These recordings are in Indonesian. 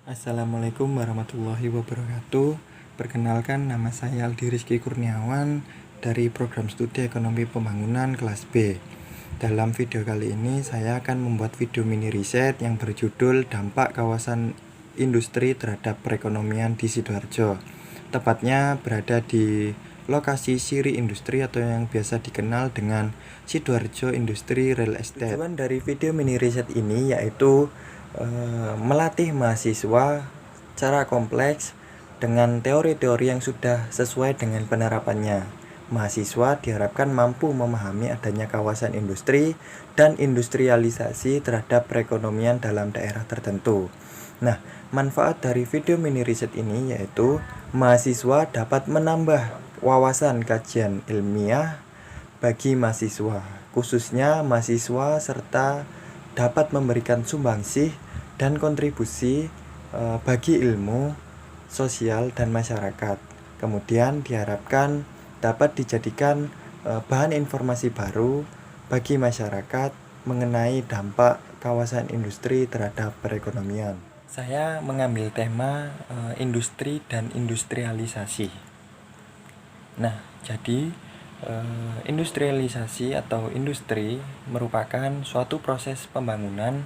Assalamualaikum warahmatullahi wabarakatuh. Perkenalkan, nama saya Aldi Rizky Kurniawan dari Program Studi Ekonomi Pembangunan kelas B. Dalam video kali ini saya akan membuat video mini riset yang berjudul Dampak Kawasan Industri Terhadap Perekonomian di Sidoarjo. Tepatnya berada di lokasi Siri Industri atau yang biasa dikenal dengan Sidoarjo Industri Real Estate. Tujuan dari video mini riset ini yaitu melatih mahasiswa secara kompleks dengan teori-teori yang sudah sesuai dengan penerapannya. Mahasiswa diharapkan mampu memahami adanya kawasan industri dan industrialisasi terhadap perekonomian dalam daerah tertentu. Nah, manfaat dari video mini riset ini yaitu mahasiswa dapat menambah wawasan kajian ilmiah bagi mahasiswa, khususnya mahasiswa, serta dapat memberikan sumbangsih dan kontribusi bagi ilmu, sosial, dan masyarakat. Kemudian diharapkan dapat dijadikan bahan informasi baru bagi masyarakat mengenai dampak kawasan industri terhadap perekonomian. Saya mengambil tema industri dan industrialisasi. Nah, jadi industrialisasi atau industri merupakan suatu proses pembangunan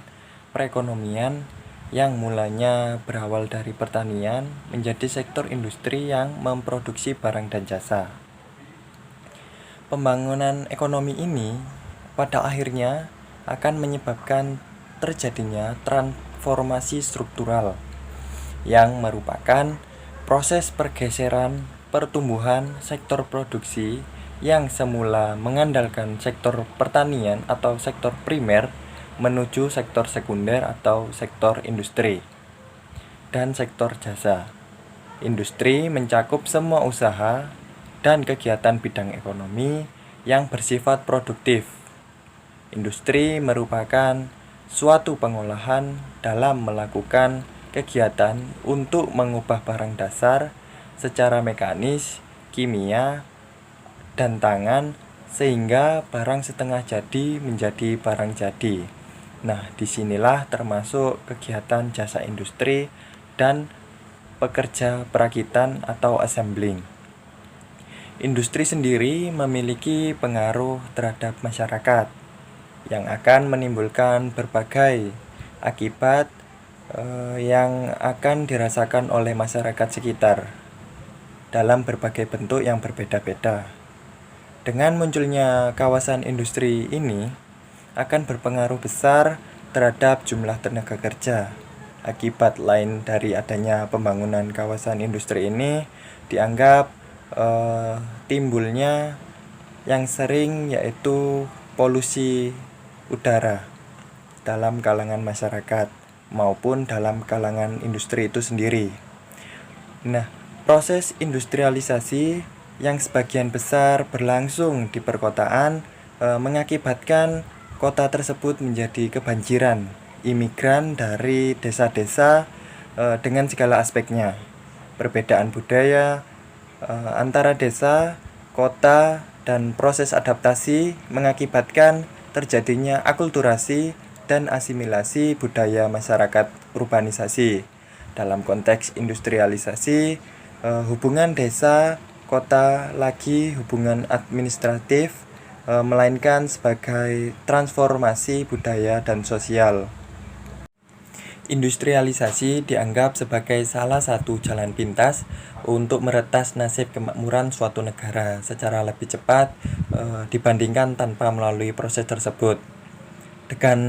perekonomian yang mulanya berawal dari pertanian menjadi sektor industri yang memproduksi barang dan jasa. Pembangunan ekonomi ini pada akhirnya akan menyebabkan terjadinya transformasi struktural yang merupakan proses pergeseran pertumbuhan sektor produksi yang semula mengandalkan sektor pertanian atau sektor primer menuju sektor sekunder atau sektor industri dan sektor jasa. Industri mencakup semua usaha dan kegiatan bidang ekonomi yang bersifat produktif. Industri merupakan suatu pengolahan dalam melakukan kegiatan untuk mengubah barang dasar secara mekanis, kimia, dan tangan sehingga barang setengah jadi menjadi barang jadi. Nah, disinilah termasuk kegiatan jasa industri dan pekerja perakitan atau assembling. Industri sendiri memiliki pengaruh terhadap masyarakat yang akan menimbulkan berbagai akibat yang akan dirasakan oleh masyarakat sekitar dalam berbagai bentuk yang berbeda-beda. Dengan munculnya kawasan industri ini akan berpengaruh besar terhadap jumlah tenaga kerja. Akibat lain dari adanya pembangunan kawasan industri ini dianggap timbulnya yang sering yaitu polusi udara dalam kalangan masyarakat maupun dalam kalangan industri itu sendiri. Nah, proses industrialisasi yang sebagian besar berlangsung di perkotaan mengakibatkan kota tersebut menjadi kebanjiran imigran dari desa-desa dengan segala aspeknya. Perbedaan budaya antara desa, kota, dan proses adaptasi mengakibatkan terjadinya akulturasi dan asimilasi budaya masyarakat urbanisasi. Dalam konteks industrialisasi, hubungan desa, kota lagi hubungan administratif, melainkan sebagai transformasi budaya dan sosial. Industrialisasi dianggap sebagai salah satu jalan pintas untuk meretas nasib kemakmuran suatu negara secara lebih cepat dibandingkan tanpa melalui proses tersebut. Dengan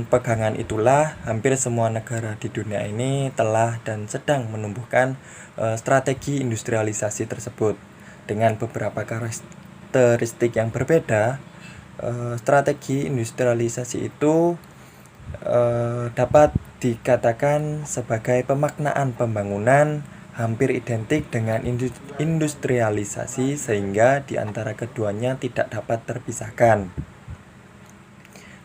pegangan itulah, hampir semua negara di dunia ini telah dan sedang menumbuhkan strategi industrialisasi tersebut. Dengan beberapa karakteristik yang berbeda, strategi industrialisasi itu dapat dikatakan sebagai pemaknaan pembangunan hampir identik dengan industrialisasi sehingga di antara keduanya tidak dapat terpisahkan.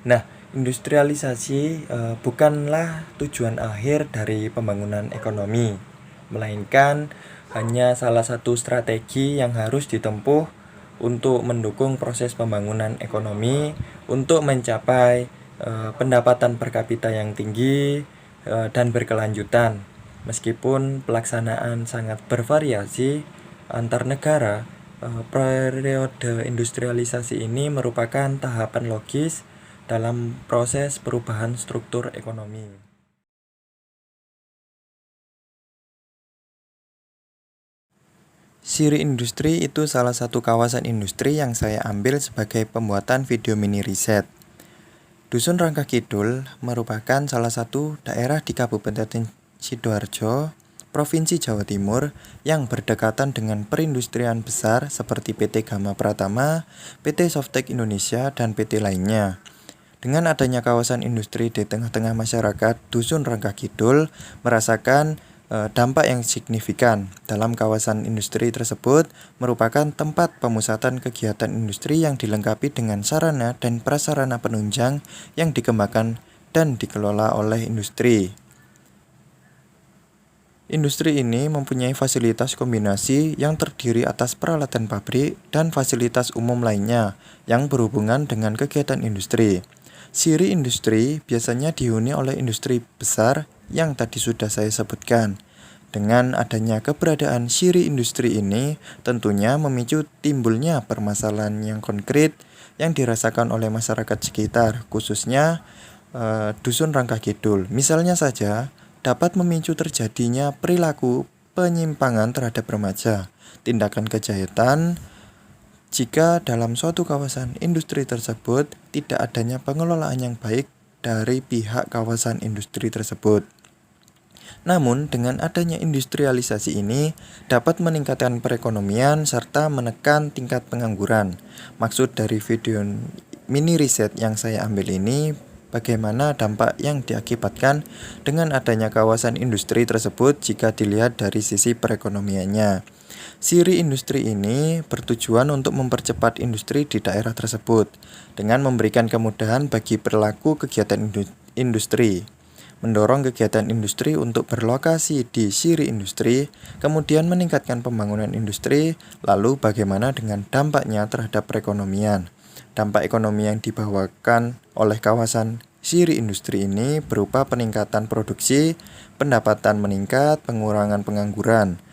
Nah, industrialisasi bukanlah tujuan akhir dari pembangunan ekonomi, melainkan hanya salah satu strategi yang harus ditempuh untuk mendukung proses pembangunan ekonomi untuk mencapai pendapatan per kapita yang tinggi dan berkelanjutan. Meskipun pelaksanaan sangat bervariasi antar negara, periode industrialisasi ini merupakan tahapan logis dalam proses perubahan struktur ekonomi. Siri Industri itu salah satu kawasan industri yang saya ambil sebagai pembuatan video mini riset. Dusun Rangka Kidul merupakan salah satu daerah di Kabupaten Sidoarjo, Provinsi Jawa Timur yang berdekatan dengan perindustrian besar seperti PT Gama Pratama, PT Softtek Indonesia, dan PT lainnya. Dengan adanya kawasan industri di tengah-tengah masyarakat, Dusun Rangka Kidul merasakan dampak yang signifikan. Dalam kawasan industri tersebut merupakan tempat pemusatan kegiatan industri yang dilengkapi dengan sarana dan prasarana penunjang yang dikembangkan dan dikelola oleh industri. Industri ini mempunyai fasilitas kombinasi yang terdiri atas peralatan pabrik dan fasilitas umum lainnya yang berhubungan dengan kegiatan industri. Siri industri biasanya dihuni oleh industri besar yang tadi sudah saya sebutkan. Dengan adanya keberadaan siri industri ini tentunya memicu timbulnya permasalahan yang konkret yang dirasakan oleh masyarakat sekitar, khususnya Dusun Rangka Kidul. Misalnya saja, dapat memicu terjadinya perilaku penyimpangan terhadap remaja, tindakan kejahatan, jika dalam suatu kawasan industri tersebut tidak adanya pengelolaan yang baik dari pihak kawasan industri tersebut. Namun, dengan adanya industrialisasi ini dapat meningkatkan perekonomian serta menekan tingkat pengangguran. Maksud dari video mini riset yang saya ambil ini, bagaimana dampak yang diakibatkan dengan adanya kawasan industri tersebut jika dilihat dari sisi perekonomiannya. Siri industri ini bertujuan untuk mempercepat industri di daerah tersebut dengan memberikan kemudahan bagi perilaku kegiatan industri, mendorong kegiatan industri untuk berlokasi di siri industri, kemudian meningkatkan pembangunan industri, lalu bagaimana dengan dampaknya terhadap perekonomian. Dampak ekonomi yang dibawakan oleh kawasan siri industri ini berupa peningkatan produksi, pendapatan meningkat, pengurangan pengangguran.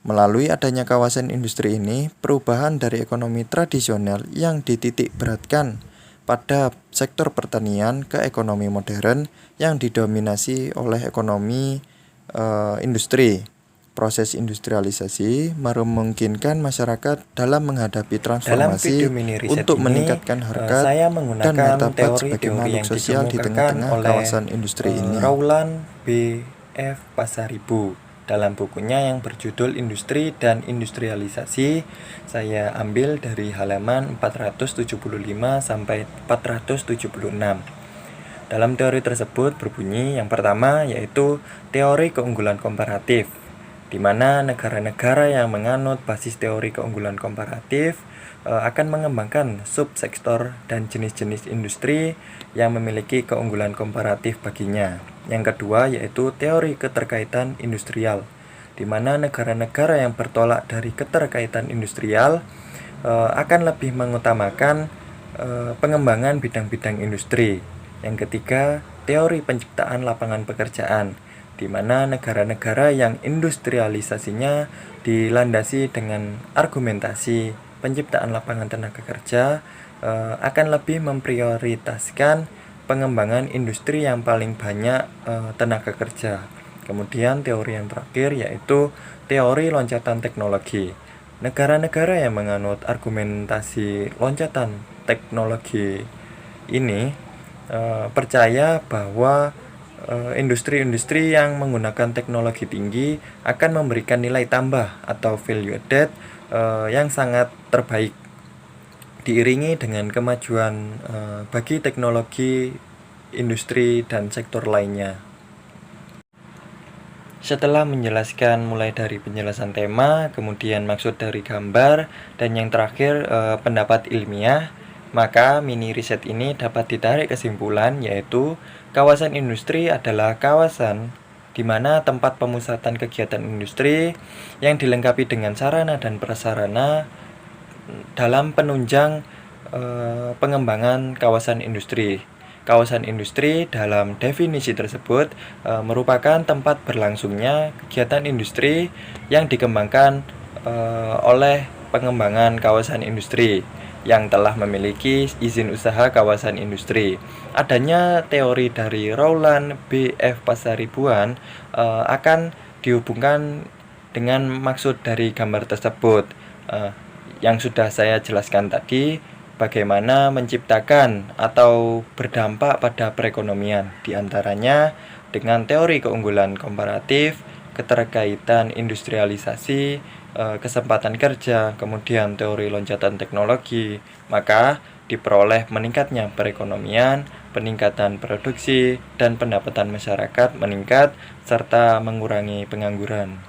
Melalui adanya kawasan industri ini, perubahan dari ekonomi tradisional yang dititik beratkan pada sektor pertanian ke ekonomi modern yang didominasi oleh ekonomi industri. Proses industrialisasi memungkinkan masyarakat dalam menghadapi transformasi untuk meningkatkan harkat dan martabat sebagai makhluk sosial di tengah-tengah kawasan industri ini. Raulan B.F. Pasaribu. Dalam bukunya yang berjudul Industri dan Industrialisasi, saya ambil dari halaman 475 sampai 476. Dalam teori tersebut berbunyi yang pertama yaitu teori keunggulan komparatif, di mana negara-negara yang menganut basis teori keunggulan komparatif akan mengembangkan subsektor dan jenis-jenis industri yang memiliki keunggulan komparatif baginya. Yang kedua yaitu teori keterkaitan industrial, di mana negara-negara yang bertolak dari keterkaitan industrial akan lebih mengutamakan pengembangan bidang-bidang industri. Yang ketiga, teori penciptaan lapangan pekerjaan, di mana negara-negara yang industrialisasinya dilandasi dengan argumentasi penciptaan lapangan tenaga kerja akan lebih memprioritaskan pengembangan industri yang paling banyak tenaga kerja. Kemudian teori yang terakhir yaitu teori loncatan teknologi. Negara-negara yang menganut argumentasi loncatan teknologi ini percaya bahwa industri-industri yang menggunakan teknologi tinggi akan memberikan nilai tambah atau value added yang sangat terbaik, diiringi dengan kemajuan bagi teknologi, industri, dan sektor lainnya. Setelah menjelaskan mulai dari penjelasan tema, kemudian maksud dari gambar, dan yang terakhir pendapat ilmiah, maka mini riset ini dapat ditarik kesimpulan yaitu kawasan industri adalah kawasan di mana tempat pemusatan kegiatan industri yang dilengkapi dengan sarana dan prasarana dalam penunjang pengembangan kawasan industri. Kawasan industri dalam definisi tersebut merupakan tempat berlangsungnya kegiatan industri yang dikembangkan oleh pengembangan kawasan industri yang telah memiliki izin usaha kawasan industri. Adanya teori dari Rowland B.F. Pasaribuan akan dihubungkan dengan maksud dari gambar tersebut yang sudah saya jelaskan tadi, bagaimana menciptakan atau berdampak pada perekonomian, diantaranya dengan teori keunggulan komparatif, keterkaitan industrialisasi, kesempatan kerja, kemudian teori loncatan teknologi, maka diperoleh meningkatnya perekonomian, peningkatan produksi, dan pendapatan masyarakat meningkat, serta mengurangi pengangguran.